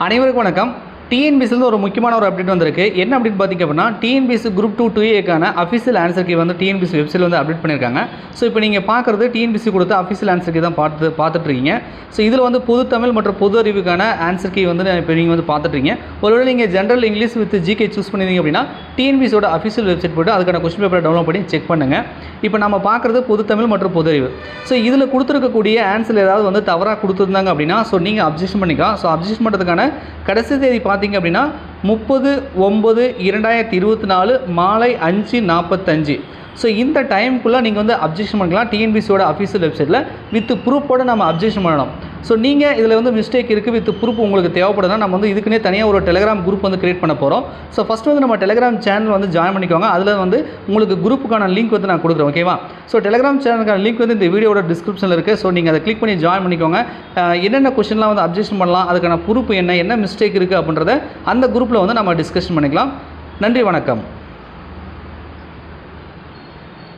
அனைவருக்கும் வணக்கம். டிஎன்பிஎஸ்சில ஒரு முக்கியமான ஒரு அப்டேட் வந்திருக்கு. என்ன அப்டேட் பார்த்தீங்க அப்படின்னா, டிஎன்பிஎஸ்சி குரூப் 2 2ஏக்கான அஃபிஷியல் ஆன்சர் கீ வந்து டிஎன்பிஎஸ்சி வெப்சைட்டில் வந்து அப்டேட் பண்ணியிருக்காங்க. ஸோ இப்போ நீங்கள் பார்க்குறது டிஎன்பிஎஸ்சி கொடுத்த அஃபிஷியல் ஆன்சர் கீ தான் பார்த்துட்ருக்கீங்க. ஸோ இதில் வந்து பொது தமிழ் மற்றும் பொது அறிவுக்கான ஆன்சர் கீ வந்து இப்போ நீங்கள் வந்து பார்த்துட்ருக்கீங்க. ஒருவேளை நீங்கள் general English with GK choose பண்ணியிருந்தீங்க அப்படின்னா டிஎன்பிஎஸ்சியோட அஃபிஷியல் வெப்சைட் போய்ட்டு அதுக்கான கொஸ்டின் பேப்பரை டவுன்லோட் பண்ணி செக் பண்ணுங்கள். இப்போ நம்ம பார்க்குறது பொது தமிழ் மற்றும் பொது அறிவு. ஸோ இதில் கொடுத்துருக்கக்கூடிய ஆன்சர் ஏதாவது வந்து தவறாக கொடுத்துருந்தாங்க அப்படின்னா நீங்கள் அப்ஜெக்ஷன் பண்ணிக்கலாம். ஸோ அப்ஜெக்ஷன் பண்ணுறதுக்கான கடைசி தேதி பார்த்தீங்க அப்படின்னா 30/9/2024 மாலை 5:45. ஸோ இந்த டைமுக்குள்ளே நீங்கள் வந்து அப்ஜெக்ஷன் பண்ணிக்கலாம். டிஎன்பிஎஸ்சியோட அஃபீஷியல் வெப்சைட்டில் வித் ப்ரூஃபோடு நம்ம அப்ஜெக்ஷன் பண்ணணும். ஸோ நீங்கள் இதில் வந்து மிஸ்டேக் இருக்குது வித் ப்ரூஃப் உங்களுக்கு தேவைப்படுதுன்னா நம்ம வந்து இதுக்குன்னே தனியாக ஒரு டெலிகிராம் குரூப் வந்து கிரியேட் பண்ண போகிறோம். ஸோ ஃபஸ்ட்டு வந்து நம்ம டெலிகிராம் சேனல் வந்து ஜாயின் பண்ணிக்கோங்க. அதில் வந்து உங்களுக்கு குரூப்புக்கான லிங்க் வந்து நான் கொடுக்குறேன். ஓகேவா? ஸோ டெலிகிராம் சேனலுக்கான லிங்க் வந்து இந்த வீடியோட டிஸ்கிரிப்ஷனில் இருக்குது. ஸோ நீங்கள் அதை கிளிக் பண்ணி ஜாயின் பண்ணிக்கோங்க. என்னென்ன கொஸ்டின்லாம் வந்து அப்ஜெக்ஷன் பண்ணலாம், அதுக்கான ப்ரூஃப் என்ன மிஸ்டேக் இருக்குது அப்படின்றத அந்த குரூப்பில் வந்து நம்ம டிஸ்கஷன் பண்ணிக்கலாம். நன்றி, வணக்கம்.